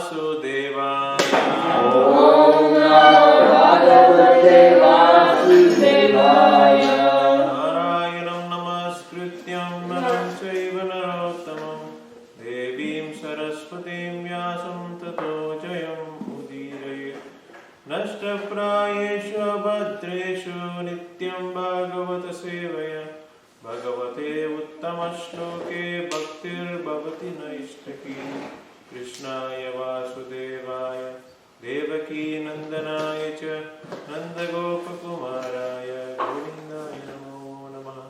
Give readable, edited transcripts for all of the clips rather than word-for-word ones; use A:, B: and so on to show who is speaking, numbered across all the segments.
A: Vasudevaya.
B: Om Namo Bhagavate Vasudevaya.
A: Narayanam namaskrityam naram chaiva narottamam devim saraswatim vyasam tato jayam udirayet. Nashtaprayeshu abhadreshu nityam bhagavata sevaya. Bhagavate uttamashloke bhaktir bhavati naishtaki. Krishnaya Vasudevaya Devaki Nandanaya cha Nandagopakumaraya Govindaya Namo Namaha.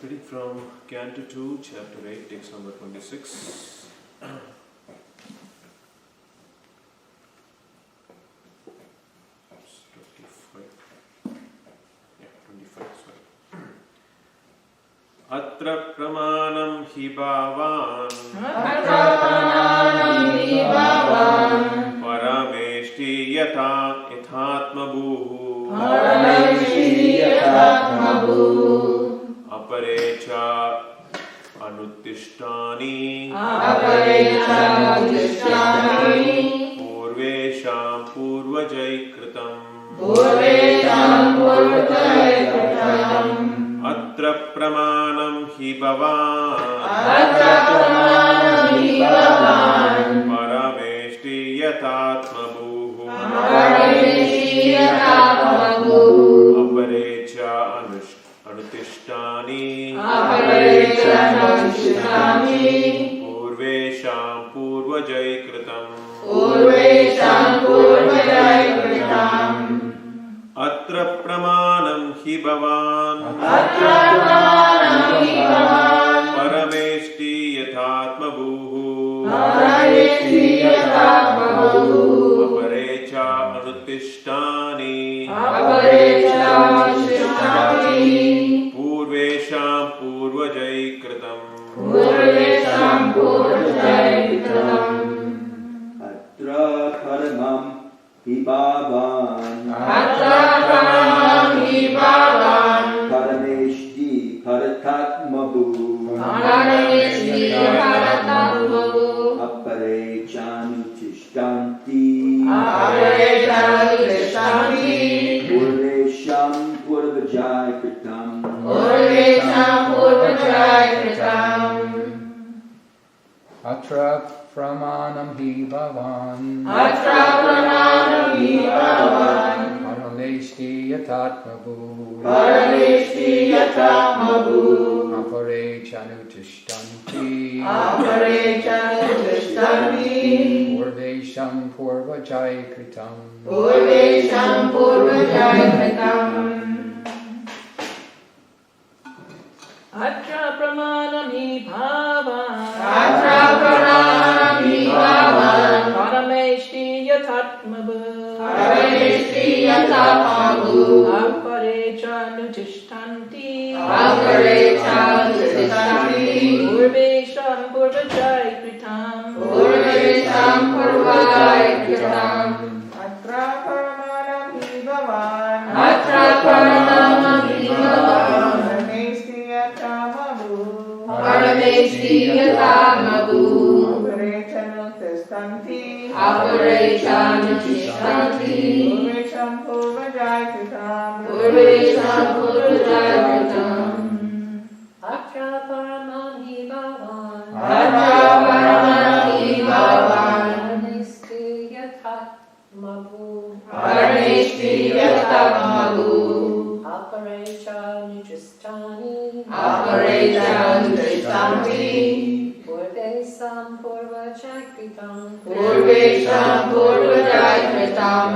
A: Reading from Canto 2, Chapter 8, text number 26. Atra pramanam hi bhavan parameshti yathatma bhuhu aparecha anuttishtani purvesham purvajai kritam atra pramanam hi bhavan parameshti yatatma bhuhu aparecha anuttishtani purvesham purvajai kritam atra pramanam hi bhavan parameshti yathatma bhuhu aparecha anuttishtani purvesham purvajai kritam
B: Atra paramam hi bhavan parameshti paratatma bhuhu aparechanutishtanti purvesham purvajai kritam
C: Atra pramanam hi bhavan parameshti yatatma bhuhu aparechanutishtanti purvesham purvajai kritam
D: Atra pramanam hi bhavan parameshti yathatma bhuhu aparechanutishtanti purvesham purvajai kritam Atra pramanam hi bhavan parameshti yathatma bhuhu aparechanutishtanti purvesham purvajai kritam Atra paramam hi bhavan parameshti yathatma bhuhu aparechanutishtanti purvesham purvajai kritam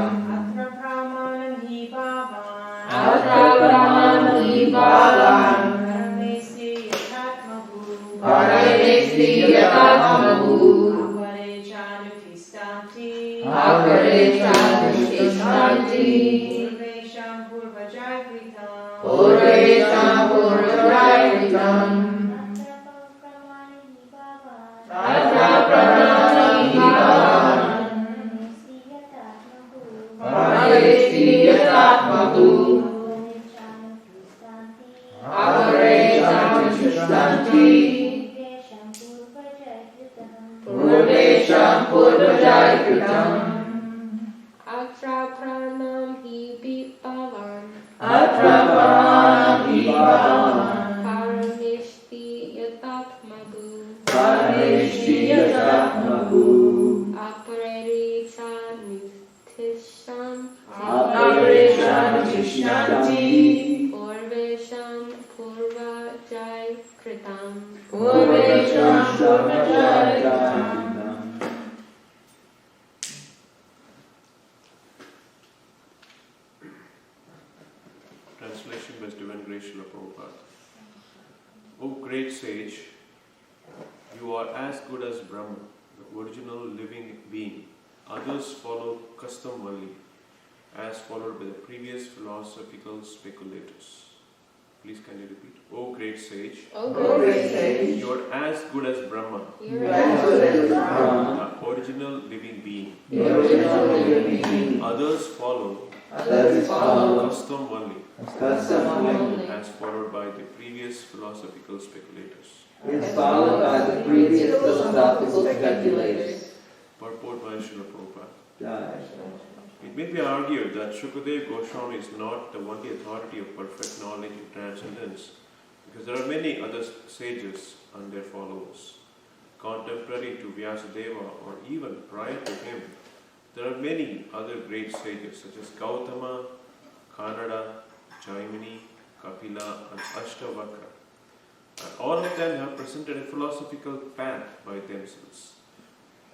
D: Atra pramanam hi bhavan parameshti yathatma bhuhu aparechanutishtanti purvesham purvajai kritam Purvesham Purvajayakritam Atra Pranami Bhavan Parayesti Yatatmahu Aparesham Chushtanti Purvesham Purvajayakritam Atra Pranam Hi Bhavan Atra Pranam Hi Bhavan Parameshti Yatatmahu Parameshti Yatatmahu Aparesha Nitisham Aparesha Nitishyanti Purvesham Purvajayakritam Purvesham Purvajayakritam.
A: Translation by Divine Grace Srila Prabhupada. O great sage, you are as good as Brahma, the original living being. Others follow custom only, as followed by the previous philosophical speculators. Please can you repeat? O great sage,
D: O great sage,
A: you are as good as Brahma,
D: you are as good as Brahma,
A: the original living being.
D: the original living being.
A: Others follow
D: Others follow
A: custom only,
D: custom only,
A: as followed by the previous philosophical speculators.
B: Is followed by the previous philosophical speculators.
A: Purport by Srila Prabhupada.
B: Jai.
A: It may be argued that Shukadeva Goswami is not the only authority of perfect knowledge and transcendence, because there are many other sages and their followers. Contemporary to Vyasadeva or even prior to him, there are many other great sages such as Gautama, Kannada, Jaimini, Kapila and Ashtavakra. And all of them have presented a philosophical path by themselves.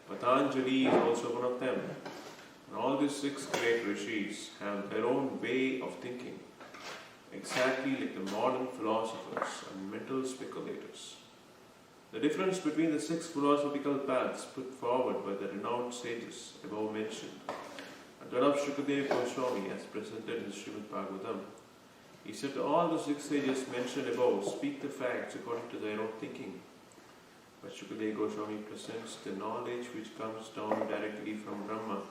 A: Patanjali is also one of them. And all these 6 great rishis have their own way of thinking, exactly like the modern philosophers and mental speculators. The difference between the 6 philosophical paths put forward by the renowned sages above mentioned, and that of Shukadeva Goswami as presented in Srimad Bhagavatam, he said all the 6 sages mentioned above speak the facts according to their own thinking. But Shukadeva Goswami presents the knowledge which comes down directly from Brahma,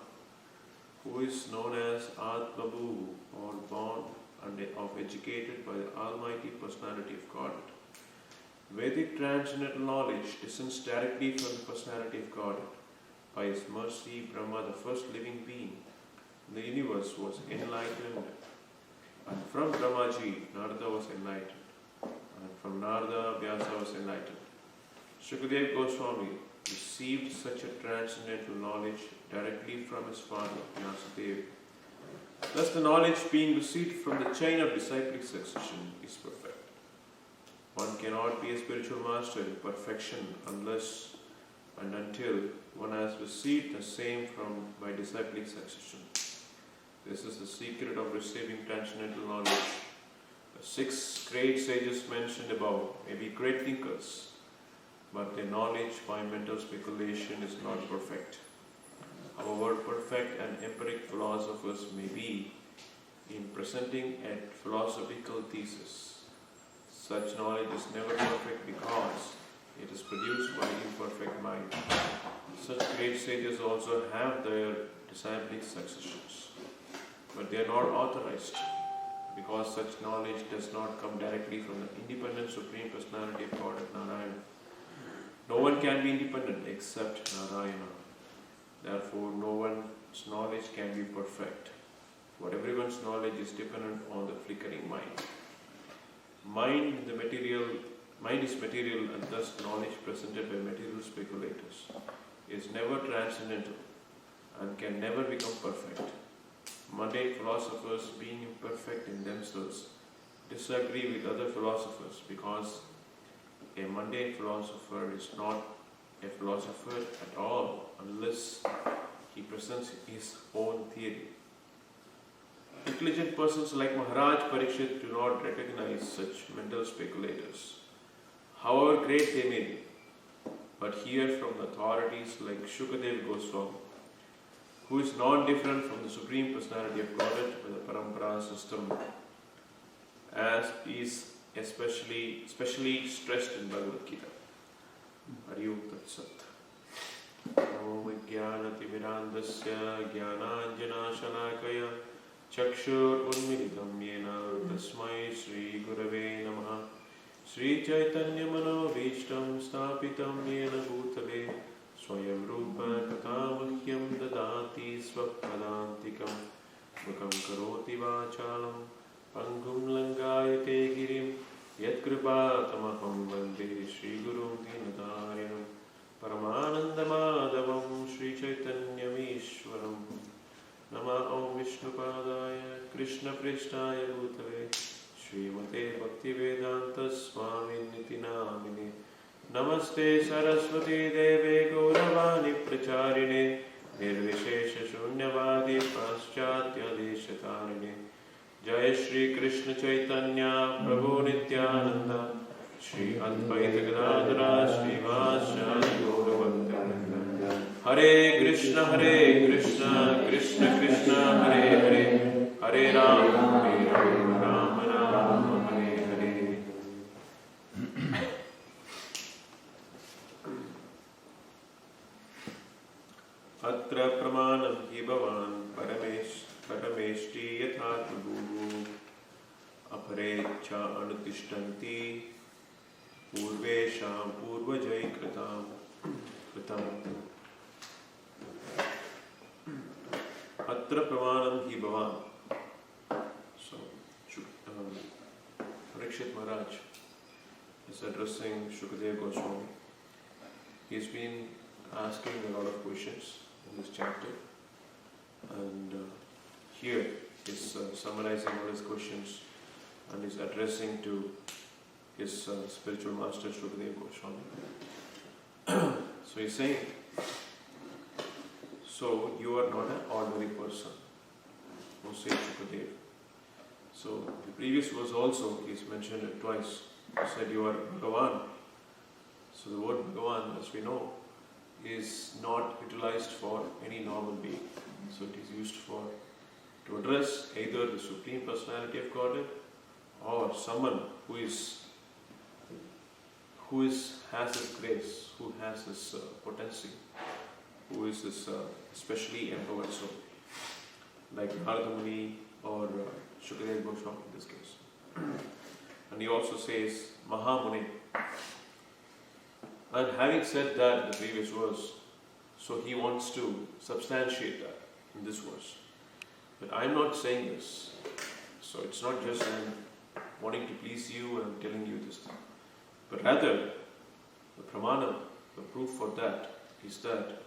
A: who is known as Atmabhu, or born and of educated by the Almighty Personality of Godhead. Vedic transcendental knowledge descends directly from the Personality of Godhead. By His mercy, Brahma, the first living being in the universe, was enlightened, and from Brahmaji, Narada was enlightened, and from Narada, Vyasa was enlightened. Shukadeva Goswami received such a transcendental knowledge directly from his father, Vyasadeva. Thus, the knowledge being received from the chain of disciplic succession is perfect. One cannot be a spiritual master in perfection unless and until one has received the same by disciplic succession. This is the secret of receiving transcendental knowledge. The 6 great sages mentioned above may be great thinkers, but their knowledge by mental speculation is not perfect. However perfect and empiric philosophers may be in presenting a philosophical thesis, such knowledge is never perfect because it is produced by imperfect mind. Such great sages also have their disciplic successions, but they are not authorized because such knowledge does not come directly from the independent Supreme Personality of Godhead, Narayana. No one can be independent except Narayana. Therefore, no one's knowledge can be perfect, but everyone's knowledge is dependent on the flickering mind. Mind is material, and thus knowledge presented by material speculators is never transcendental and can never become perfect. Mundane philosophers, being imperfect in themselves, disagree with other philosophers because a mundane philosopher is not a philosopher at all unless he presents his own theory. Intelligent persons like Maharaj Parikshit do not recognize such mental speculators, however great they may be, but hear from the authorities like Shukadeva Goswami, who is not different from the Supreme Personality of Godhead by the Parampara system, as is especially stressed in Bhagavad Gita. Hariyo Tat Sat. Om Jnanatimirandasya Jnananjanashalakaya Chakshur Unmilitam Yena Tasmai Shri Gurave Namaha Shri Chaitanya Manoveeshtam Stapitam Yena Bhutale Swayam Rupa Katamahyam Dadati Svapadantikam Mukam Karoti Vachalam Pangum Langayate Girim Yatkripa Tamaham Vande Shri Guru Dinatarinam Paramananda Madhavam Shri Chaitanya Mishwaram Nama Om Vishnupadaya Krishna Prishtaya Bhutale Srimate Bhaktivedanta Swami Niti Namine Namaste Saraswati Deve Gauravani Pracharine Nirvishesha Shunyavadi Paschatya Deshatarine Jai Shri Krishna Chaitanya Prabhu Nityananda Shri Advaita Gadadara Srivasya Gauravanta Hare Krishna Krishna Krishna Hare Hare Hare Rama Rama Rama Hare Hare. Atra pramanam hi bhavan parameshti yatha prabhu apare cha anutishtanti purvesham purvajai kritam. Atra pramanam hi bhavan. So, Parikshit Maharaj is addressing Shukadeva Goswami. He's been asking a lot of questions in this chapter, and here is summarizing all his questions and is addressing to his spiritual master Shukadeva Goswami. So he's saying, so you are not an ordinary person, who says Shukadeva. So the previous verse also, he's mentioned it twice. He said you are Bhagavan. So the word Bhagavan, as we know, is not utilized for any normal being. So it is used to address either the Supreme Personality of Godhead or someone who has His grace, who has His potency, who is His specially empowered soul, like Narada Muni or Shukadeva Goswami in this case. And he also says Mahamuni. And having said that in the previous verse, so he wants to substantiate that in this verse. But I'm not saying this. So it's not just I'm wanting to please you and I'm telling you this thing. But rather, the pramana, the proof for that is that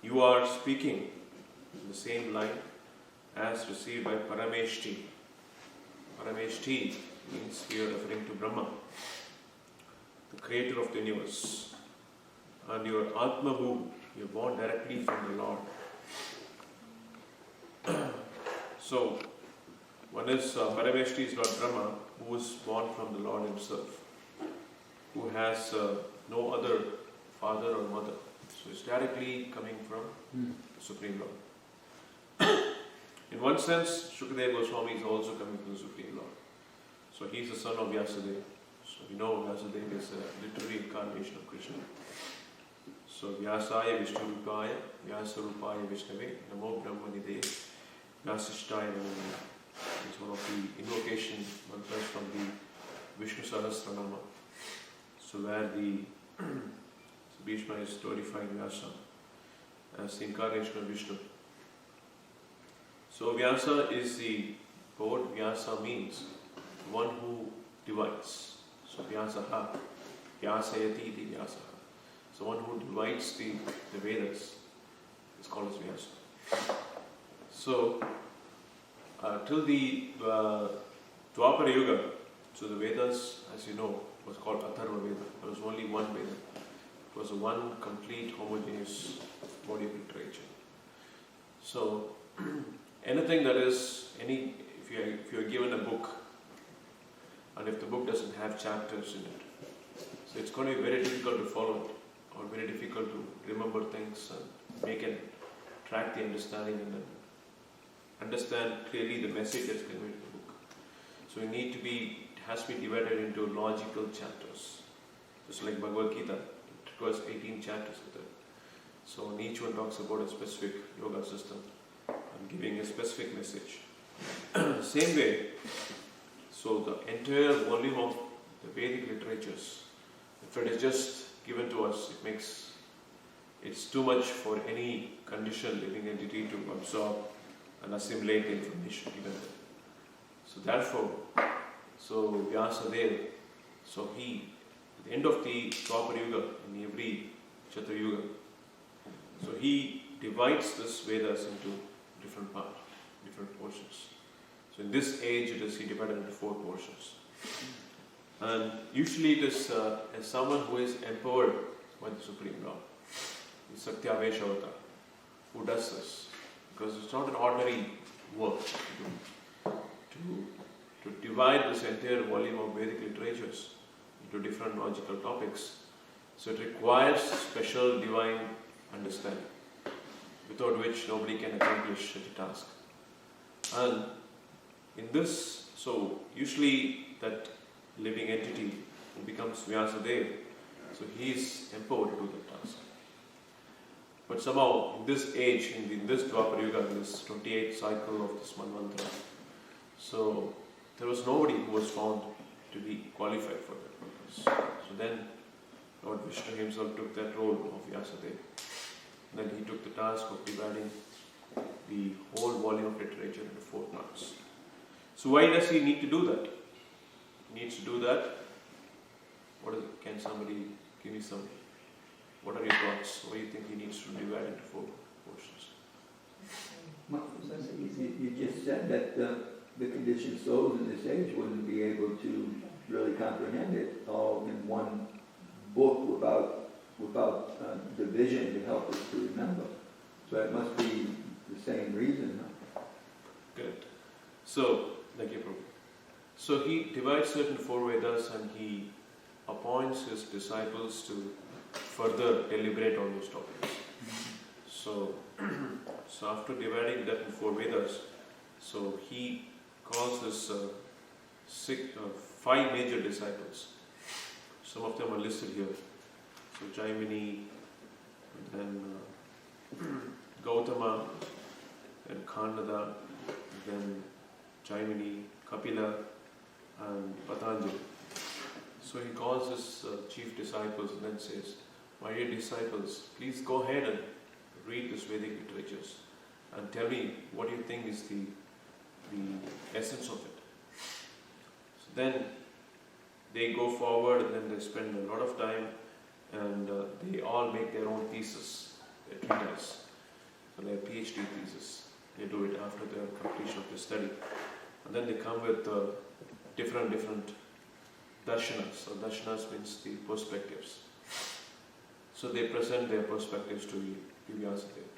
A: you are speaking in the same line as received by Parameshti. Parameshti means we are referring to Brahma, the creator of the universe. And your Atma-bhu, you're born directly from the Lord. So, one is Parameshti is Lord Brahma, who is born from the Lord himself, who has no other father or mother. So it's directly coming from the Supreme Lord. In one sense, Shukadeva Goswami is also coming from the Supreme Lord. So he is the son of Vyasadeva. So we know Vyasadeva is a literary incarnation of Krishna. So Vyasaya Vishnurupaya, Vyasarupaya Vishnave, Namo Brahmanide, Vyasishtaya Namo. It's one of the invocation mantras from the Vishnu Sahasranama. So where the Bhishma is glorifying Vyasa as the incarnation of Vishnu. So Vyasa is the word Vyasa means one who divides. So Vyasaha, Vyasayati iti Vyasaha. So one who divides the Vedas is called as Vyasa. So till the Dwapara Yuga, so the Vedas, as you know, was called Atharva Veda. There was only one Veda. It was a one complete homogeneous body of literature. So anything that is if you are given a book, and if the book doesn't have chapters in it, so it's going to be very difficult to follow it, or very difficult to remember things and track the understanding and then understand clearly the message that's conveyed in the book. So it has to be divided into logical chapters. Just like Bhagavad Gita, it requires 18 chapters with it. So and each one talks about a specific yoga system and giving a specific message. Same way, so the entire volume of the Vedic literatures, if it is just given to us, it's too much for any conditioned living entity to absorb and assimilate the information given there. So therefore, Vyasadeva, at the end of the Dwapara Yuga, in every Chatra Yuga, so he divides this Vedas into different parts, different portions. So in this age, he divided into 4 portions. And usually it is as someone who is empowered by the Supreme Lord, the Satyavesha Avatar, who does this. Because it's not an ordinary work to divide this entire volume of Vedic literatures into different logical topics. So it requires special divine understanding, without which nobody can accomplish such a task. And in this, so usually that living entity who becomes Vyasadeva, so he is empowered to do the task. But somehow, in this age, in this Dwapara Yuga, in this 28th cycle of this Manvantara, so there was nobody who was found to be qualified for that purpose. So then Lord Vishnu himself took that role of Vyasadeva. Then he took the task of dividing the whole volume of literature into 4 parts. So why does he need to do that? He needs to do that. Can somebody give me some? What are your thoughts? What do you think he needs to divide into 4 portions?
E: You just said that the conditioned souls in this age wouldn't be able to really comprehend it all in one book without division to help us to remember. So it must be the same reason. Huh?
A: Good. So, thank you, Prabhu. So he divides it into 4 Vedas and he appoints his disciples to further deliberate on those topics. So after dividing that in 4 Vedas, so he calls his 5 major disciples. Some of them are listed here. So Jaimini, then Gautama, then Khandada, then Jaimini, Kapila, and Patanjali. So he calls his chief disciples and then says, "My dear disciples, please go ahead and read this Vedic literatures and tell me what you think is the essence of it." So then they go forward and then they spend a lot of time and they all make their own thesis, their treatise, so their PhD thesis. They do it after the completion of the study. And then they come with different darshanas. So darshanas means the perspectives. So they present their perspectives to Vyasadeva.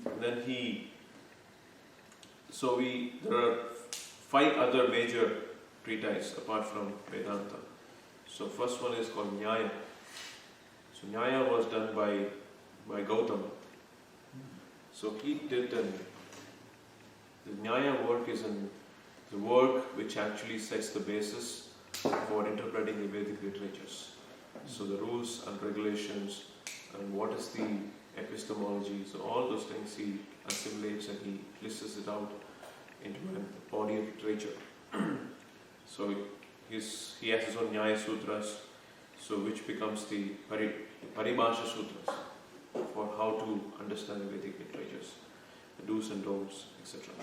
A: And then there are 5 other major treatises apart from Vedanta. So first one is called Nyaya. So Nyaya was done by Gautama. So he did the Nyaya work is the work which actually sets the basis for interpreting the Vedic literatures. So the rules and regulations and what is the epistemology, so all those things he assimilates and he lists it out into a body of literature. So he has his own Nyaya Sutras, so which becomes the Paribhasha Sutras for how to understand the Vedic literatures, the do's and don'ts, etc.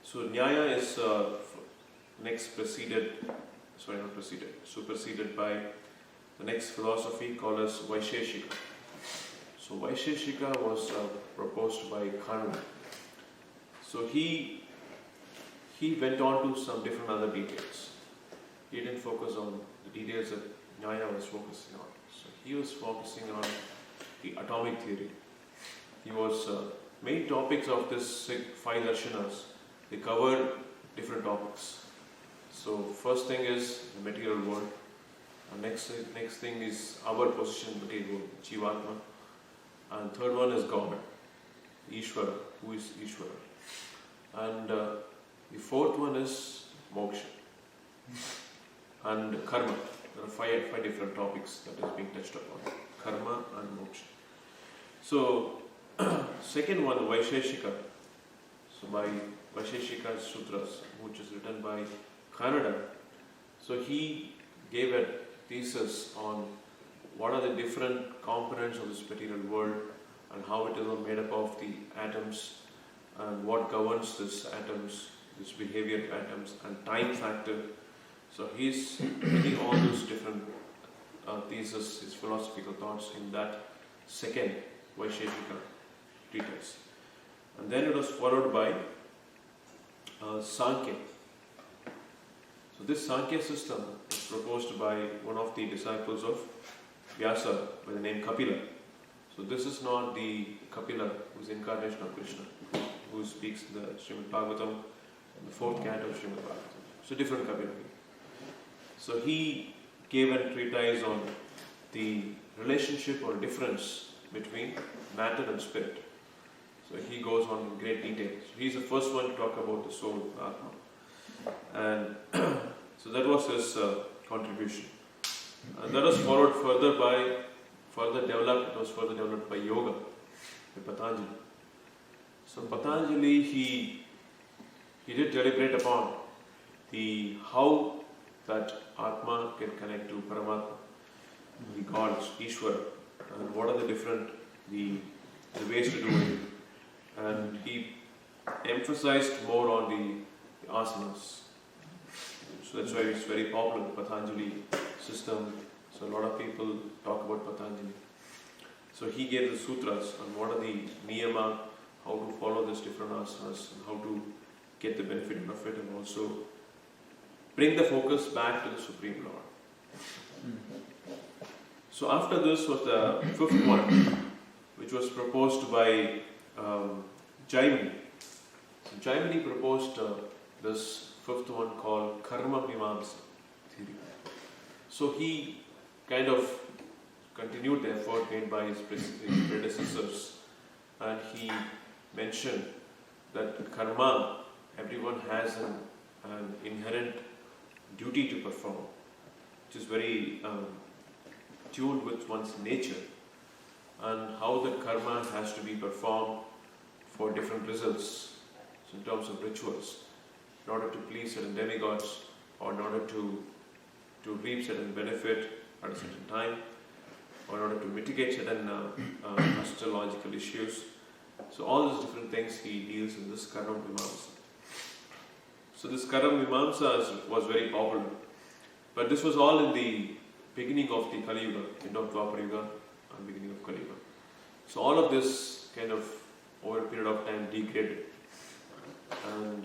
A: So Nyaya is superseded by the next philosophy called as Vaisheshika. So Vaisheshika was proposed by Khandada. So he went on to some different other details. He didn't focus on the details that Nyaya was focusing on. So he was focusing on the atomic theory. He was main topics of this 5 darshanas. They covered different topics. So first thing is the material world. And next thing is our position in the material world, Jivatma. And third one is God, Ishvara, who is Ishvara. And the fourth one is moksha, and karma. There are five different topics that is being touched upon. Karma and moksha. So, second one, Vaisheshika. So by Vaisheshika Sutras, which is written by Kannada. So he gave a thesis on what are the different components of this material world and how it is all made up of the atoms and what governs this atoms, this behavior of atoms and time factor. So he's giving all those different theses, his philosophical thoughts in that second Vaisheshika treatise. And then it was followed by Sankhya. So this Sankhya system was proposed by one of the disciples of Vyasa by the name Kapila. So this is not the Kapila who is incarnation of Krishna, who speaks the Srimad Bhagavatam in the fourth canto of Srimad Bhagavatam. So different Kapila. So he gave a treatise on the relationship or difference between matter and spirit. So he goes on in great detail. So he's the first one to talk about the soul, Atma. And so that was his contribution. And that was followed further by yoga, by Patanjali. So Patanjali, he did deliberate upon the how that Atma can connect to Paramatma, the gods, Ishwara, and what are the different the ways to do it. And he emphasized more on the asanas. So that's why it's very popular, the Patanjali system. So a lot of people talk about Patanjali. So he gave the sutras on what are the niyama, how to follow these different asanas, and how to get the benefit of it, and also bring the focus back to the Supreme Lord. So after this was the fifth one, which was proposed by Jaimini. So Jaimini proposed this fifth one called Karma Mimamsa theory. So he kind of continued the effort made by his predecessors, and he mentioned that karma, everyone has an inherent duty to perform, which is very tuned with one's nature, and how the karma has to be performed for different results. So in terms of rituals, in order to please certain demigods, or in order to reap certain benefit at a certain time, or in order to mitigate certain astrological issues. So all these different things he deals in this Karma Mimamsa. So this Karma Mimamsa was very popular, but this was all in the beginning of the Kali Yuga, end of Dwapara Yuga and beginning of Kali Yuga. So all of this kind of over a period of time degraded, and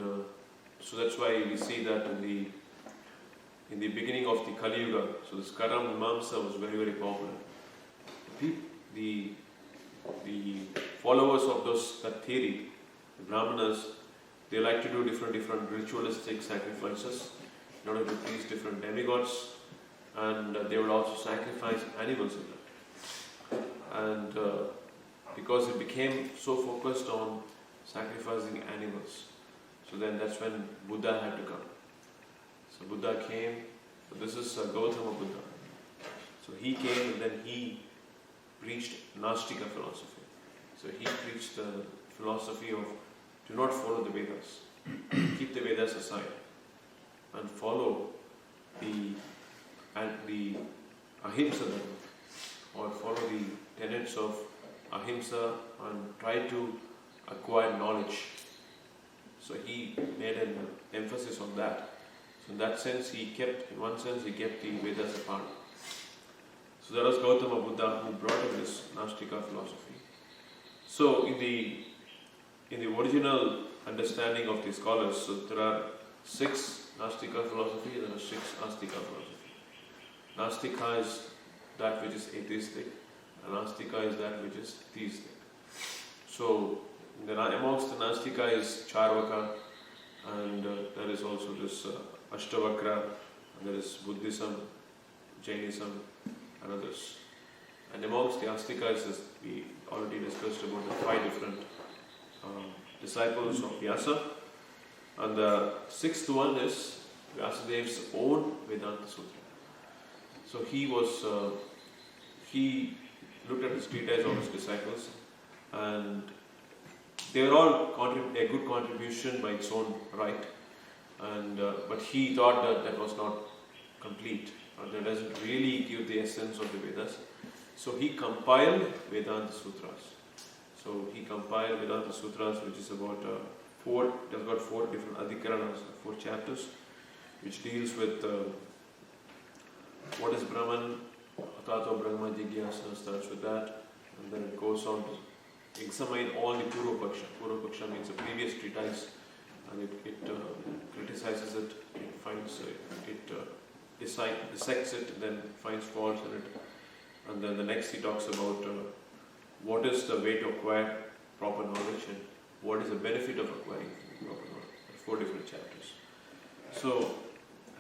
A: so that's why we see that in the beginning of the Kali Yuga, so this Karma Mimamsa was very, very popular. The followers of that theory, the Brahmanas, they like to do different ritualistic sacrifices in order to please different demigods, and they would also sacrifice animals in that. And because it became so focused on sacrificing animals, so then that's when Buddha had to come. So Buddha came, so this is Gautama Buddha. So he came and then he preached Nastika philosophy. So he preached the philosophy of do not follow the Vedas, keep the Vedas aside, and follow the Ahimsa dharma, or follow the tenets of Ahimsa and try to acquire knowledge. So he made an emphasis on that. So in that sense, in one sense, he kept the Vedas apart. So that was Gautama Buddha who brought in this Nastika philosophy. So in the original understanding of the scholars, so there are 6 Nastika philosophy, there are 6 Astika philosophy. Nastika is that which is atheistic, and Astika is that which is theistic. So amongst the Nastika is Charvaka, and there is also this Ashtavakra, and there is Buddhism, Jainism, and others. And amongst the Astikas, as we already discussed about the 5 different disciples of Vyasa. And the 6th one is Vyasadev's own Vedanta Sutra. So he looked at his treatise of his disciples, and they were all a good contribution by its own right, and but he thought that was not complete, or that doesn't really give the essence of the Vedas. So he compiled Vedanta Sutras. So he compiled Vedanta Sutras, which is about it has got 4 different adhikaranas, 4 chapters, which deals with what is Brahman, Atato Brahma Jigyasa starts with that, and then it goes on to examine all the Purva-paksha. Purva-paksha means a previous treatise, and it criticizes it, it finds dissects it, then finds faults in it, and then the next he talks about what is the way to acquire proper knowledge and what is the benefit of acquiring proper knowledge. 4 different chapters. So,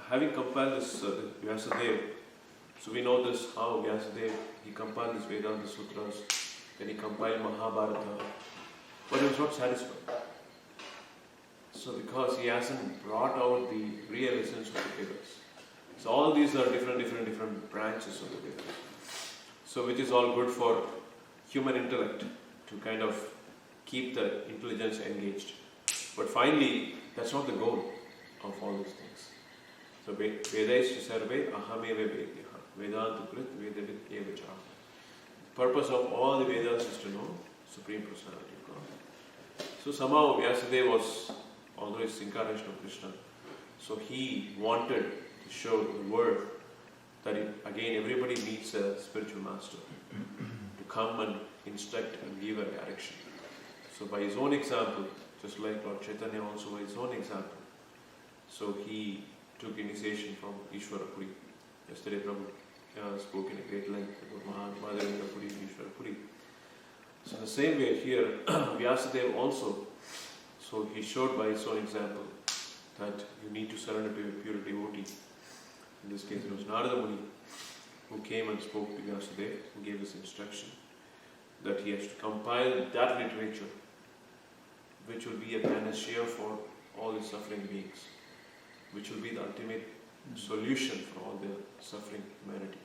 A: having compiled this Vyasadeva, so we know this how Vyasadeva, he compiled these Vedanta Sutras, then he compiled Mahabharata, but he was not satisfied. So because he hasn't brought out the real essence of the Vedas. So all these are different branches of the Vedas. So which is all good for human intellect to kind of keep the intelligence engaged. But finally, that's not the goal of all these things. So Vedaischa sarve ahameva vedyaha. Vedanta krit vedavid eva cha. The purpose of all the Vedas is to know Supreme Personality of God. So somehow Vyasadeva was, although he's incarnation of Krishna, so he wanted to show the world that again everybody needs a spiritual master to come and instruct and give a direction. So by his own example, just like Lord Chaitanya also by his own example, so he took initiation from Ishvara Puri. Yesterday Prabhu spoke in a great length about Madhavendra Puri and Ishvara Puri. So in the same way here, Vyasadeva also, so he showed by his own example that you need to surrender to your pure devotee. In this case it was Narada Muni who came and spoke to Vyasadeva and gave this instruction that he has to compile that literature which will be a panacea for all the suffering beings, which will be the ultimate solution for all the suffering humanity,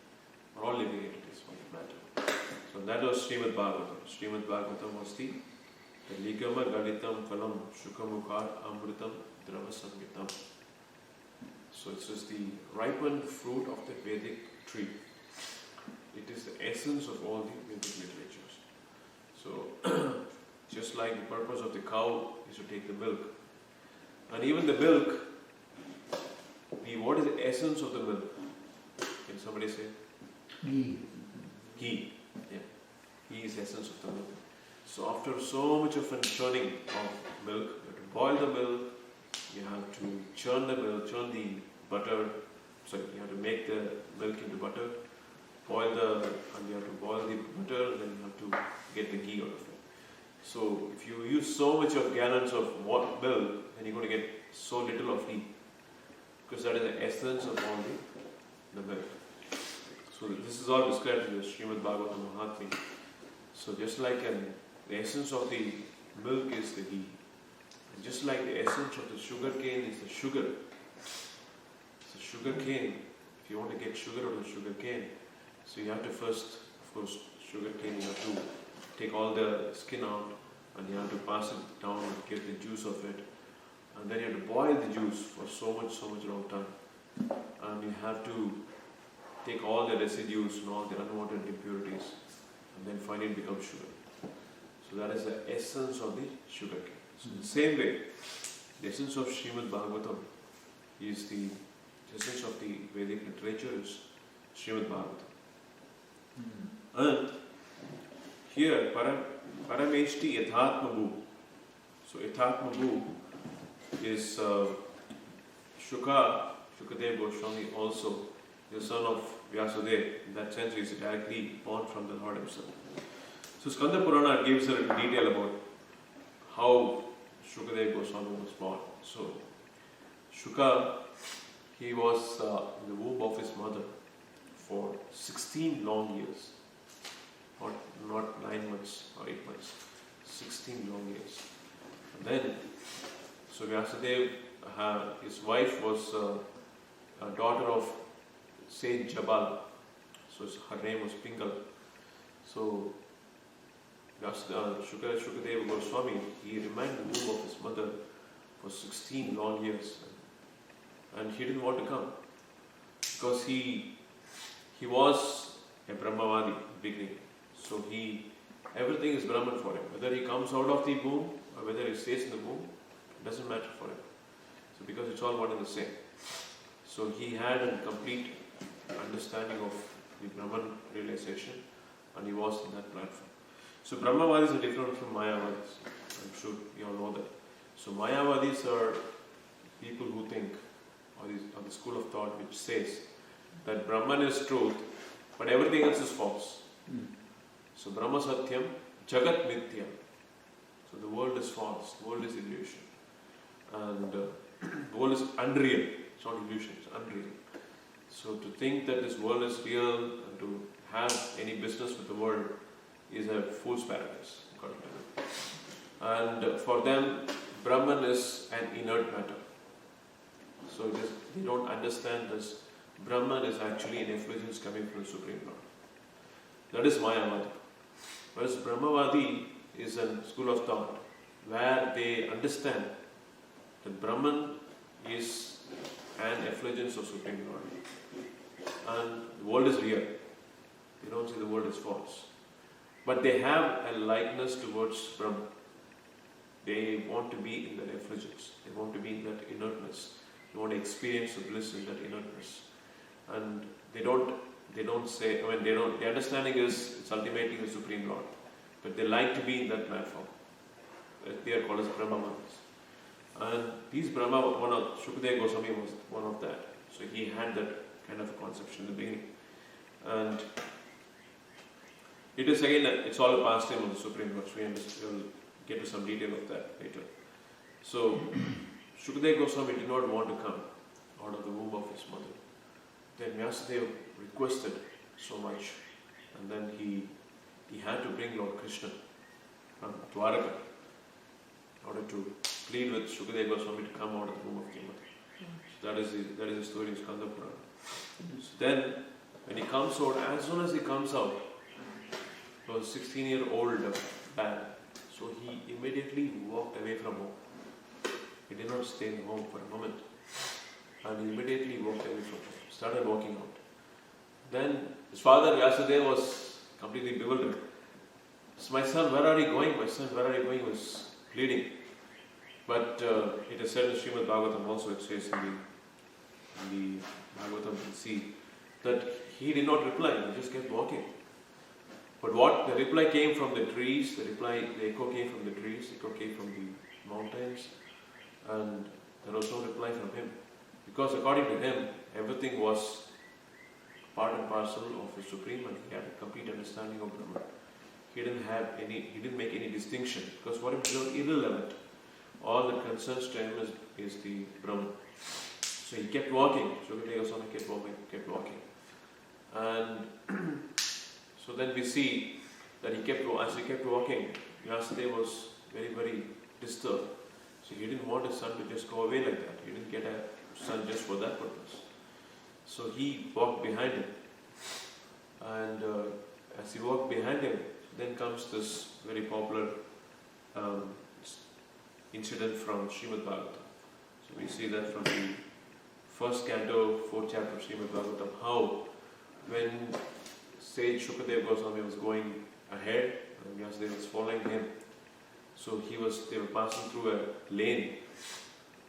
A: or all living entities for that matter. So that was Srimad Bhagavatam. Srimad Bhagavatam was the Ligama Galitam Phalam Shukamukar Amritam Drava Samgitam. So it's just the ripened fruit of the Vedic tree. It is the essence of all the Vedic literatures. So, just like the purpose of the cow is to take the milk, and even the milk, what is the essence of the milk? Can somebody say?
C: Ghee.
A: Ghee. Yeah. Ghee is the essence of the milk. So after so much of a churning of milk, you have to boil the milk, you have to churn the milk, churn the butter, sorry, you have to make the milk into butter, and you have to boil the butter, then you have to get the ghee out of it. So if you use so much of gallons of milk, then you're going to get so little of ghee, because that is the essence of all the milk. So this is all described in the Srimad Bhagavatam Mahatmya. So just like the essence of the milk is the ghee, and just like the essence of the sugar cane is the sugar. So sugar cane, if you want to get sugar out of the sugar cane, so you have to first, of course, sugar cane, you have to take all the skin out, and you have to pass it down and get the juice of it, and then you have to boil the juice for so much long time, and you have to take all the residues and all the unwanted impurities, and then finally it becomes sugar. So that is the essence of the sugar cane. So in the same way, the essence of Srimad Bhagavatam is the essence of the Vedic literature is Srimad Bhagavatam. And here, Parameshti Yathatma Bhu. So Yathatma Bhu is Shukadeva Goswami also, the son of Vyasadeva. In that sense, he is directly born from the Lord himself. So Skanda Purana gives a detail about how Shukadeva Goswami was born. So Shuka, he was in the womb of his mother for 16 long years. Not 9 months or 8 months, 16 long years. And then, so Vyasadeva, his wife was a daughter of Sage Jabal. So her name was Pingal. So Shukadeva Goswami, he remained in the womb of his mother for 16 long years. And he didn't want to come because he was a Brahmavadi in the beginning. So everything is Brahman for him. Whether he comes out of the womb or whether he stays in the womb, it doesn't matter for him. So because it's all one and the same. So he had a complete understanding of the Brahman realization and he was in that platform. So Brahmavadis are different from Mayavadis. I'm sure you all know that. So Mayavadis are people who think, or the school of thought which says that Brahman is truth, but everything else is false. So Brahma Satyam, Jagat Mithya. So the world is false, the world is illusion. And the world is unreal. It's not illusion, it's unreal. So to think that this world is real and to have any business with the world is a fool's paradise, according to them. And for them, Brahman is an inert matter. So they don't understand this. Brahman is actually an effulgence coming from the Supreme Lord. That is Mayavadi. Whereas Brahmavadi is a school of thought where they understand that Brahman is an effulgence of Supreme Lord. And the world is real. They don't see the world as false. But they have a likeness towards Brahman. They want to be in that effulgence. They want to be in that inertness. They want to experience the bliss in that inertness. And they don't say, the understanding is it's ultimately the Supreme Lord. But they like to be in that platform. They are called as Brahmavadas. And these Shukadeva Goswami was one of that. So he had that kind of conception in the beginning. And it is again, it's all a pastime of the Supreme Lord. So we'll get to some detail of that later. So Shukadeva Goswami did not want to come out of the womb of his mother. Then Vyasadeva requested so much, and then he had to bring Lord Krishna from Dwaraka in order to plead with Shukadeva Goswami to come out of the womb of the mother. So that is the story of Skanda Purana. So then, when he comes out, as soon as he comes out, he was a 16-year-old man. So he immediately walked away from home. He did not stay in home for a moment. And he immediately walked away from home, started walking out. Then his father Vyasadeva was completely bewildered. So, my son, where are you going? My son, where are you going? He was pleading. But it is said in Srimad Bhagavatam also, it says in the Bhagavatam, you see, that he did not reply, he just kept walking. But the reply came from the trees, the echo came from the trees, the echo came from the mountains, and there was no reply from him. Because according to him, everything was part and parcel of the Supreme, and he had a complete understanding of Brahman. He didn't make any distinction, because for him it was irrelevant. All that concerns to him is the Brahman. So he kept walking. Shukadeva Goswami kept walking. And so then we see that as he kept walking, Vyasadeva was very, very disturbed. So he didn't want his son to just go away like that. He didn't get a son just for that purpose. So he walked behind him. And as he walked behind him, then comes this very popular incident from Srimad Bhagavatam. So we see that from the first canto, 4th chapter of Srimad Bhagavatam, how when Sage Shukadeva Goswami was going ahead, and Vyasadeva was following him, so they were passing through a lane,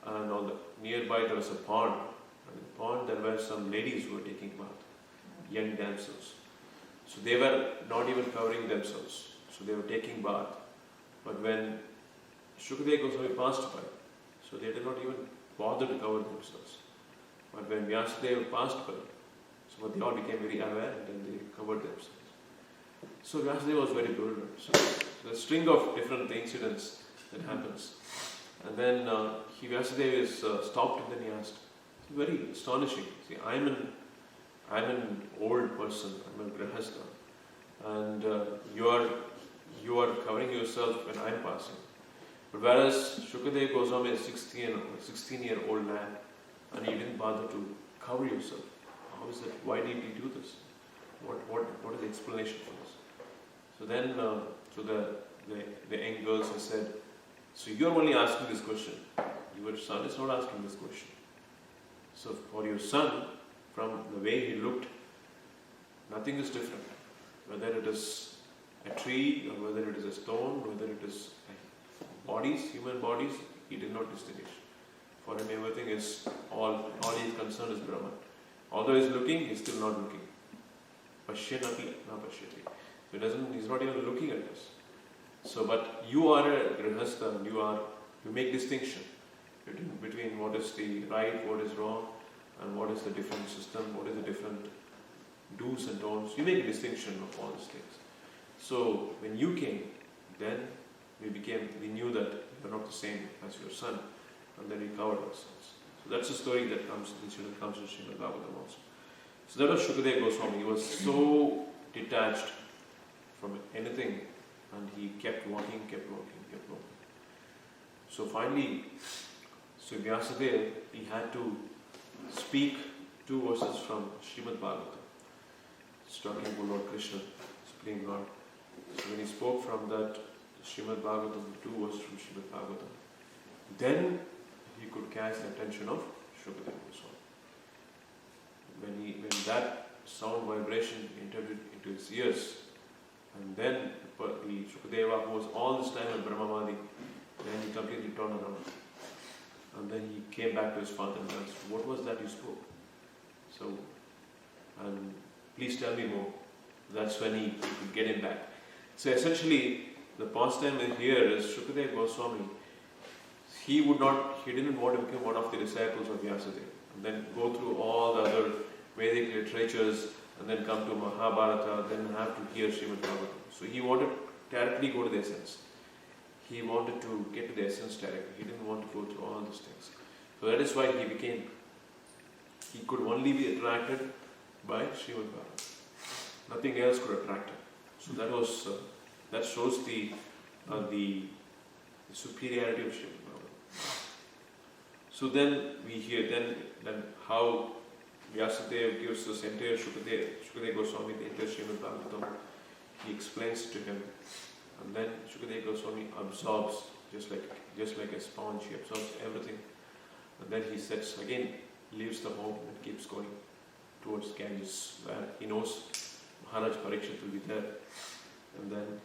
A: and nearby there was a pond. And in the pond there were some ladies who were taking bath, young damsels. So they were not even covering themselves, so they were taking bath. But when Shukadeva Goswami passed by, so they did not even bother to cover themselves. But when Vyasadeva passed by, so they all became very aware and then they covered themselves. So Vyasadeva was very bewildered. So there's a string of different incidents that happens. And then Vyasadeva is stopped and then he asked, it's very astonishing. See, I'm an old person, I'm a grahastha, and you are covering yourself when I'm passing. But whereas Shukadeva Goswami is 16-year-old man, and he didn't bother to cover yourself. How is it? Why did he do this? What is the explanation for this? So then, the young girls have said, so you're only asking this question. Your son is not asking this question. So for your son, from the way he looked, nothing is different. Whether it is a tree or whether it is a stone, whether it is bodies, human bodies, he did not distinguish. For him, everything is all he is concerned is Brahman. Although he is looking, he is still not looking. Pashyanapi na pashyati. So he is not even looking at us. So, but you are a grihastha, and you make distinction between what is the right, what is wrong, and what is the different system, what is the different do's and don'ts. You make a distinction of all these things. So when you came, then we knew that you are not the same as your son, and then we covered ourselves. So that's a story that comes in Srimad Bhagavatam also. So that was Shukadeva Goswami. He was so detached from anything, and he kept walking. So finally, Vyasadeva, he had to speak 2 verses from Srimad Bhagavatam. It's talking about Lord Krishna, Supreme Lord. So when he spoke from that Srimad Bhagavatam, 2 verses from Srimad Bhagavatam, then he could catch the attention of Shukadeva Goswami. When that sound vibration entered into his ears, and then the Shukadeva, who was all this time at Brahmavadi, then he completely turned around. And then he came back to his father and asked, what was that you spoke? So, and please tell me more. That's when he could get him back. So essentially, the pastime here is Shukadeva Goswami. He didn't want to become one of the disciples of Vyasadeva, and then go through all the other Vedic literatures, and then come to Mahabharata, then have to hear Srimad Bhagavatam. So he wanted to directly go to the essence. He wanted to get to the essence directly. He didn't want to go through all these things. So that is why he could only be attracted by Srimad Bhagavatam. Nothing else could attract him. So that shows the superiority of Srimad Bhagavatam. So then we hear then how Vyasadeva gives this entire Shukadeva Goswami, the entire Srimad Bhagavatam. He explains to him, and then Shukadeva Goswami absorbs just like a sponge. He absorbs everything, and then he sets again, leaves the home and keeps going towards Ganges, where he knows Maharaj Parikshit will be there, and then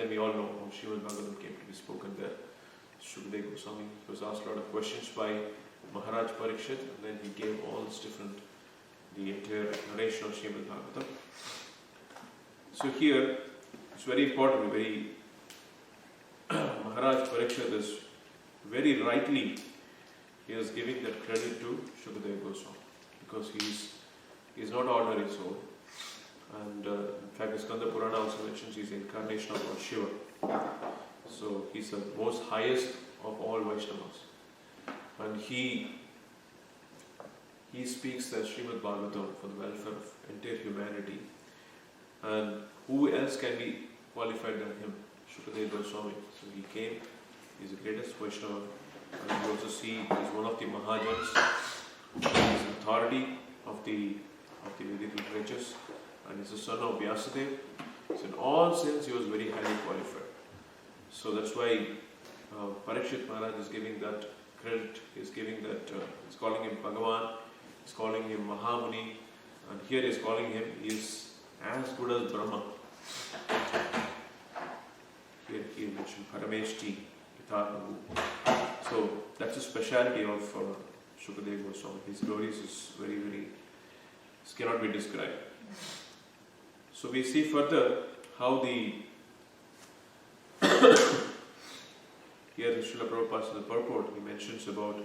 A: we all know how Srimad Bhagavatam came to be spoken there. Shukadeva Goswami was asked a lot of questions by Maharaj Parikshit, and then he gave all this the entire narration of Srimad Bhagavatam. So here, it's very important, Maharaj Parikshit is very rightly, he is giving that credit to Shukadeva Goswami, because he is not ordinary soul. And in fact, the Skanda Purana also mentions he is the incarnation of Lord Shiva. So he is the most highest of all Vaishnavas. And he speaks the Srimad Bhagavatam for the welfare of entire humanity. And who else can be qualified than him? Shukadeva Goswami. So he came, he is the greatest Vaishnava. And you also see he is one of the Mahajans. He is authority of the Vedic literatures. And he is the son of Vyasadeva. So in all sense he was very highly qualified. So that's why Parikshit Maharaj is giving that credit, he's calling him Bhagavan, he's calling him Mahamuni, and here he's calling him, he is as good as Brahma. Here he mentioned Parameshti, Prabhu. So that's a speciality of Shukadeva Goswami. His glories is very, very, this cannot be described. So we see further how here in Srila Prabhupada's the purport, he mentions about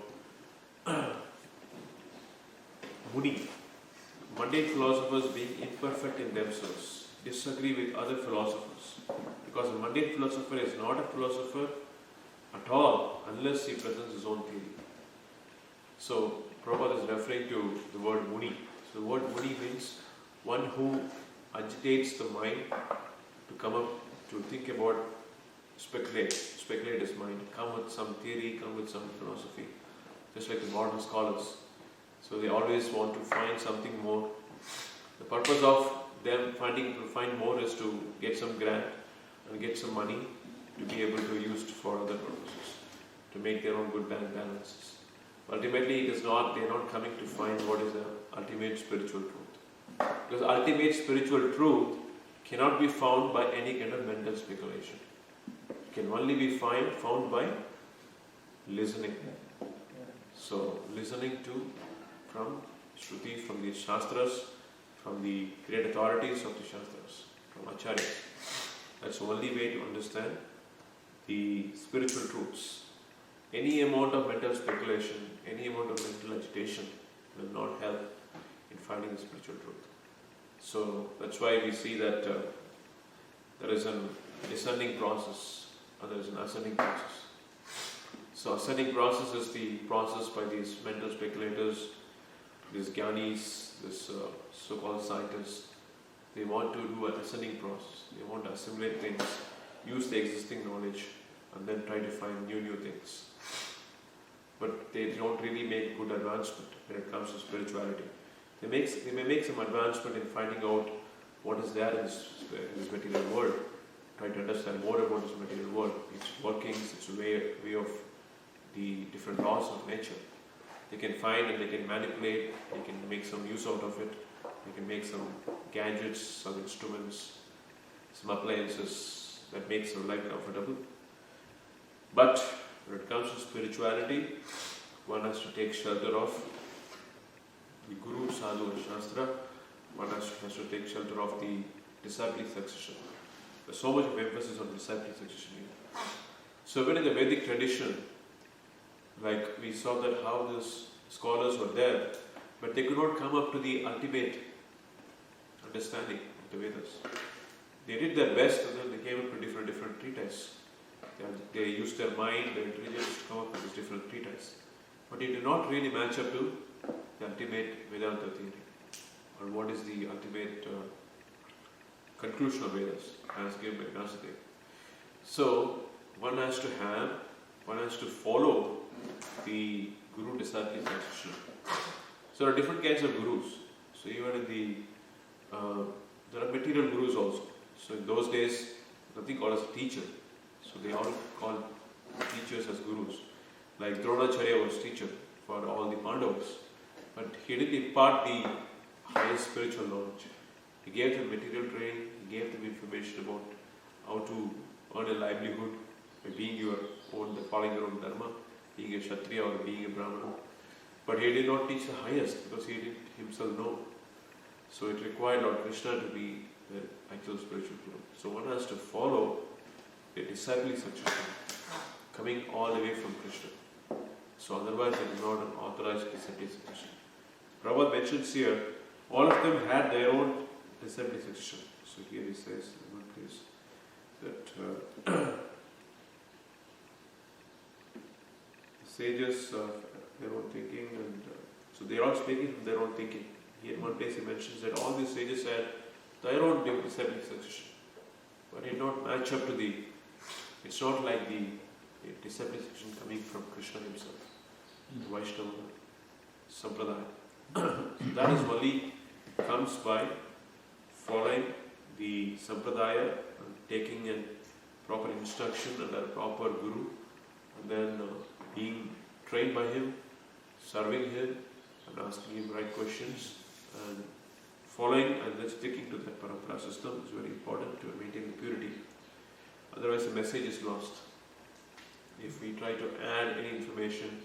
A: Muni. Mundane philosophers being imperfect in themselves disagree with other philosophers, because a mundane philosopher is not a philosopher at all unless he presents his own theory. So Prabhupada is referring to the word Muni. So the word Muni means one who agitates the mind to come up, to think about, speculate his mind, come with some theory, come with some philosophy, just like the modern scholars. So they always want to find something more. The purpose of them find more is to get some grant and get some money to be able to use for other purposes, to make their own good bank balances. Ultimately, they are not coming to find what is the ultimate spiritual truth. Because ultimate spiritual truth cannot be found by any kind of mental speculation. It can only be found by listening. So, listening from Shruti, from the Shastras, from the great authorities of the Shastras, from Acharyas. That's the only way to understand the spiritual truths. Any amount of mental speculation, any amount of mental agitation will not help in finding the spiritual truth. So that's why we see that there is a descending process and there is an ascending process. So ascending process is the process by these mental speculators, these jnanis, this so-called scientists. They want to do an ascending process. They want to assimilate things, use the existing knowledge, and then try to find new things. But they don't really make good advancement when it comes to spirituality. They may make some advancement in finding out what is there in this material world, try to understand more about this material world, its workings, its way of the different laws of nature. They can find and they can manipulate, they can make some use out of it, they can make some gadgets, some instruments, some appliances that makes their life comfortable. But when it comes to spirituality, one has to take shelter of the Guru, Sadhu and Shastra. One has to take shelter of the disciplic succession. There's so much of emphasis on disciplic succession here. So even in the Vedic tradition, like we saw that how these scholars were there, but they could not come up to the ultimate understanding of the Vedas. They did their best and then they came up to different treatises. They used their mind, their intelligence to come up with these different treatises. But it did not really match up to the ultimate Vedanta theory, or what is the ultimate conclusion of Vedas as given by Vyasadeva. So one has to follow the Guru disciple succession. So there are different kinds of gurus. So even in there are material gurus also. So in those days, nothing called as a teacher. So they all called teachers as gurus. Like Dronacharya was teacher for all the Pandavas. But he didn't impart the highest spiritual knowledge. He gave them material training, he gave them information about how to earn a livelihood by being following your own dharma, being a Kshatriya or being a Brahmana. But he did not teach the highest because he didn't himself know. So it required Lord Krishna to be the actual spiritual guru. So one has to follow the disciplic succession, coming all the way from Krishna. So otherwise it is not an authorized disciplic succession. Prabhupada mentions here, all of them had their own disciplic succession. So here he says in one place that the sages have their own thinking, and so they are all speaking from their own thinking. Here in one place he mentions that all these sages had their own disciplic succession, but it did not match up to it's not like the disciplic succession coming from Krishna himself, the Vaishnava Sampradaya. So that is only comes by following the Sampradaya and taking a proper instruction under a proper Guru, and then being trained by him, serving him and asking him right questions, and following and then sticking to that parampara system is very important to maintain the purity. Otherwise the message is lost. If we try to add any information,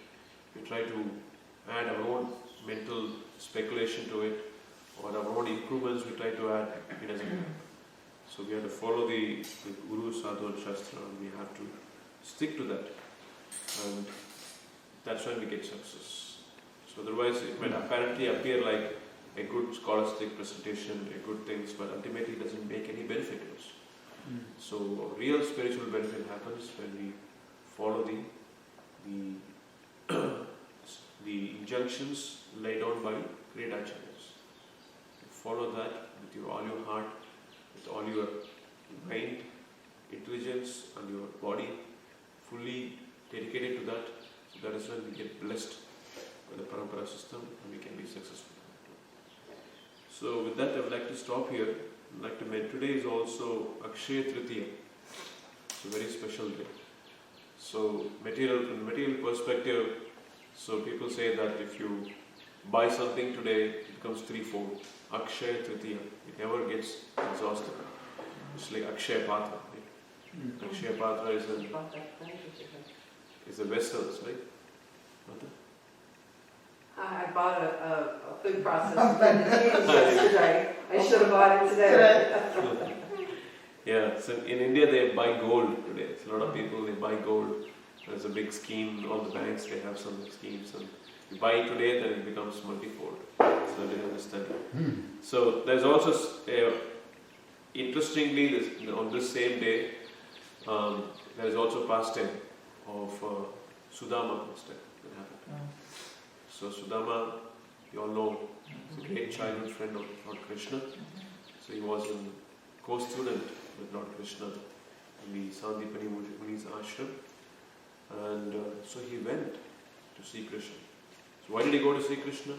A: we try to add our own mental speculation to it, or our own improvements we try to add, it doesn't work. So we have to follow the Guru, Sadhu and Shastra, and we have to stick to that. And that's when we get success. So otherwise it might apparently appear like a good scholastic presentation, a good things, but ultimately it doesn't make any benefit to us. So real spiritual benefit happens when we follow the injunctions laid down by great acharyas. You follow that with all your heart, with all your mind, intelligence and your body, fully dedicated to that. So that is when we get blessed by the parampara system, and we can be successful. So with that, I would like to stop here. I'd like to mention today is also Akshaya Tritiya. It's a very special day. So from the material perspective, so people say that if you buy something today, it comes threefold. Akshaya Tritiya. It never gets exhausted. It's like Akshaya Patra. Right? Akshaya Patra is a vessels, right?
D: I bought a food processor yesterday. I should have bought it today.
A: Yeah, so in India they buy gold today. So a lot of people, they buy gold. There's a big scheme, all the banks, they have some schemes. And you buy it today, then it becomes multifold. So they understand. So there's also, interestingly, on this same day, there is also pastime of Sudama pastime that happened. So Sudama, you all know, is a great childhood friend of Lord Krishna. So he was a co-student with Lord Krishna in the Sandipani Muni's ashram. And so he went to see Krishna. So why did he go to see Krishna?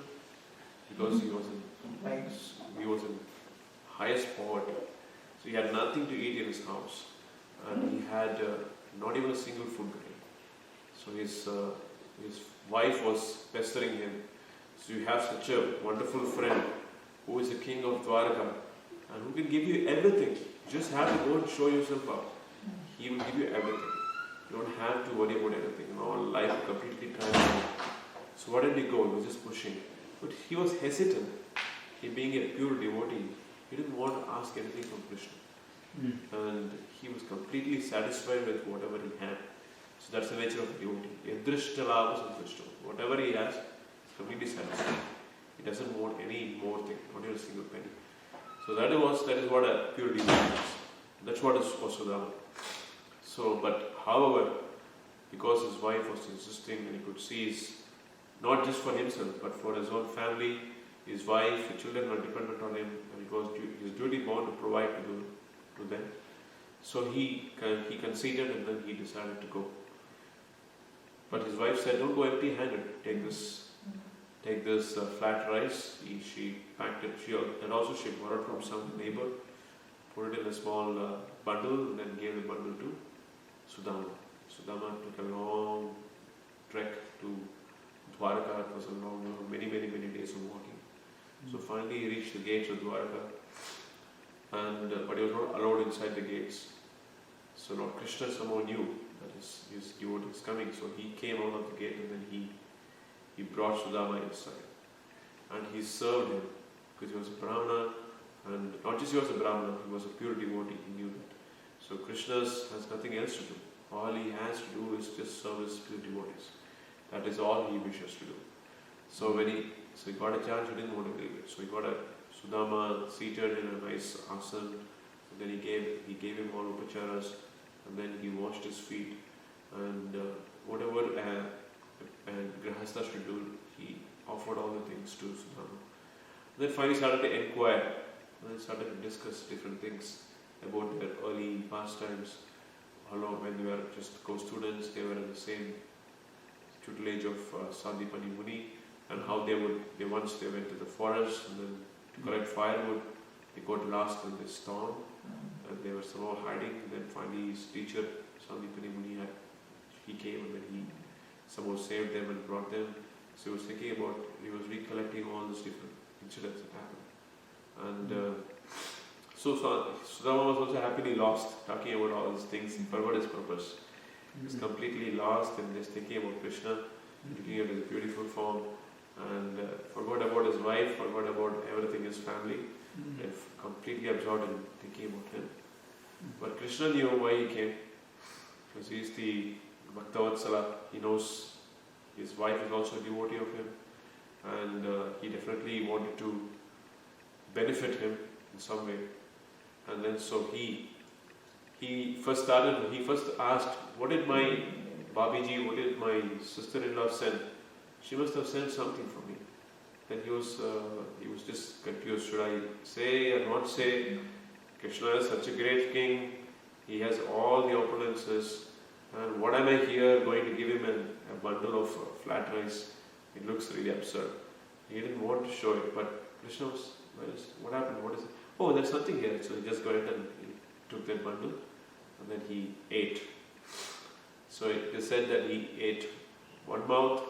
A: Because he was in highest poverty. So he had nothing to eat in his house. And he had not even a single food grain. So his wife was pestering him. So you have such a wonderful friend who is the king of Dwarka and who can give you everything. You just have to go and show yourself up. He will give you everything. You don't have to worry about anything. Life completely transformed. So what did he go? He was just pushing. But he was hesitant. He being a pure devotee, he didn't want to ask anything from Krishna. And he was completely satisfied with whatever he had. So that's the nature of a devotee. Yadrishtalava santushto. Whatever he has, he's completely satisfied. He doesn't want any more thing, not even a single penny. So that is what a pure devotee is. That's what is Sudama. So, but however, because his wife was insisting and he could see not just for himself, but for his own family, his wife, his children were dependent on him, and it was his duty bound to provide to them. So he conceded and then he decided to go. But his wife said, "Don't go empty-handed. Take this flat rice." She packed it. She borrowed from some neighbor, put it in a small bundle, and then gave the bundle to Sudama. Sudama took a long trek to Dwarka. It was a long, many days of walking. So finally he reached the gates of Dwarka, but he was not allowed inside the gates. So Lord Krishna somehow knew that his devotee is coming. So he came out of the gate and then he brought Sudama inside. And he served him because he was a Brahmana, and not just he was a Brahmana, he was a pure devotee, he knew that. So Krishna has nothing else to do. All he has to do is just serve his pure devotees. That is all he wishes to do. So he got a chance, he didn't want to leave it. So he got a Sudama seated in a nice asana, and then he gave him all upacharas, and then he washed his feet, and whatever grahastha should do, he offered all the things to Sudama. Then finally started to inquire, and then started to discuss different things about their early pastimes. When they were just co-students, they were in the same tutelage of Sandipani Muni, and how once they went to the forest and then to collect firewood, they got lost in this storm, and they were somehow hiding. And then finally his teacher, Sandipani Muni, he came and then he somehow saved them and brought them. So he was recollecting all these different incidents that happened. And so Sudama was also happily lost, talking about all these things. He forgot his purpose. He was completely lost in just thinking about Krishna, looking at his beautiful form, and forgot about his wife, forgot about everything, his family, and completely absorbed in thinking about him. But Krishna knew why he came, because he is the Bhaktavatsala. He knows his wife is also a devotee of him, and he definitely wanted to benefit him in some way. And then so he first asked, what did my Babiji, what did my sister-in-law send? She must have sent something for me. Then he was just confused. Should I say or not say? Krishna is such a great king. He has all the opulences. And what am I here going to give him a bundle of flat rice? It looks really absurd. He didn't want to show it, but Krishna was, what happened? What is it? Oh, there's something here. So he just got it and he took that bundle and then he ate. So it is said that he ate one mouth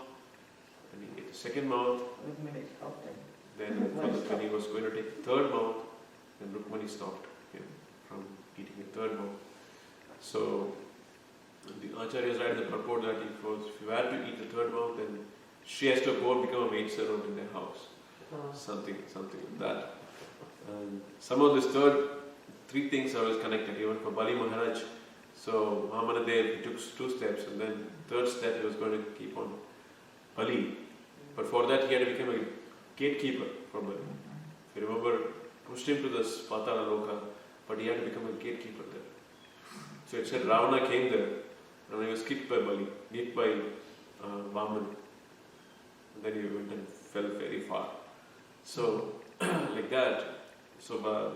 A: and he ate the second mouth. Then when he was going to take the third mouth, then Rukmani stopped him from eating the third mouth. So the Acharyas write in the purport that if you had to eat the third mouth, then she has to go and become a maid servant in their house. Something like that. And some of these three things are always connected, even for Bali Maharaj. So Mahamanadev, he took 2 steps, and then third step he was going to keep on Bali. But for that he had to become a gatekeeper for Bali. If you remember, pushed him to this Patala Loka, but he had to become a gatekeeper there. So it said Ravana came there, and he was kicked by Bali, kicked by Vaman. And then he went and fell very far. So, like that, so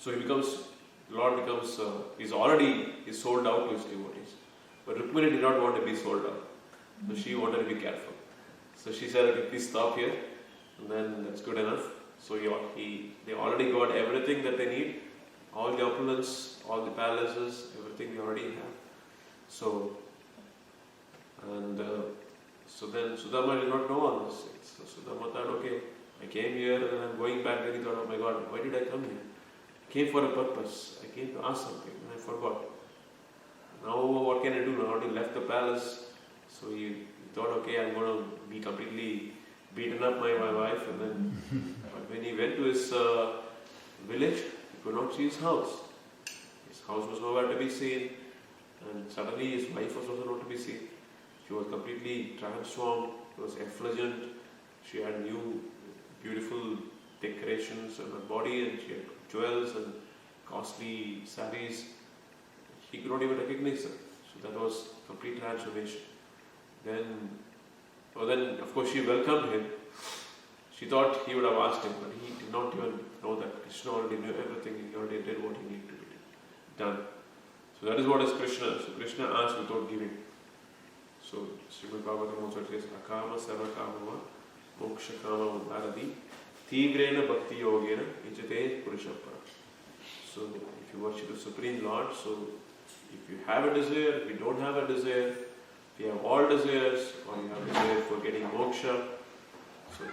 A: he becomes, Lord becomes, he's sold out to his devotees. But Rukmini did not want to be sold out. So she wanted to be careful. So she said, okay, please stop here, and then that's good enough. So they already got everything that they need, all the opulence, all the palaces, everything they already have. So then Sudama did not know all those things. So Sudama thought, okay, I came here and I'm going back. Then he thought, oh my God, why did I come here? I came for a purpose. I came to ask something and I forgot. Now what can I do? Now I already left the palace. So he thought, okay, I'm going to be completely beaten up by my wife. And then, but when he went to his village, he could not see his house. His house was nowhere to be seen. And suddenly his wife was also not to be seen. She was completely transformed. She was effulgent. She had new, beautiful decorations on her body, and she had jewels and costly sarees. He could not even recognize her. So that was complete transformation. Then of course she welcomed him. She thought he would have asked him, but he did not even know that Krishna already knew everything. He already did what he needed to be done. So that is what is Krishna. So Krishna asked without giving. So Srimad Bhagavatam also says, Akama Sarvakama Moksha Kama Udharadi Tigrena Bhakti Yogena Ichate Purushapara. So if you worship the Supreme Lord, so if you have a desire, if you don't have a desire, if you have all desires, or you have desire for getting moksha, so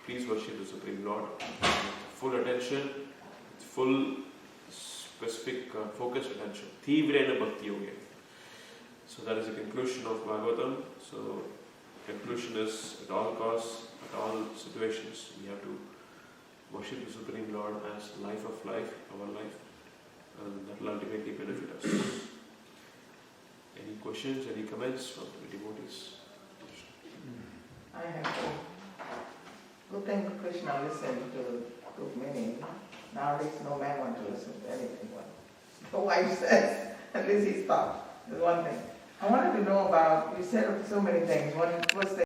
A: please worship the Supreme Lord with full attention, with full specific focused attention. Tivrena Bhakti Yogena. So that is the conclusion of Bhagavatam. So conclusion is, at all costs, at all situations, we have to worship the Supreme Lord as life of life, our life, and that will ultimately benefit us. Any questions, any comments from the devotees?
F: I have to. Good thing Krishna listened to Rukmini. Nowadays no man wants to listen to anything. The wife says, at least he stopped. There's one thing. I wanted to know about, you said so many things. One was the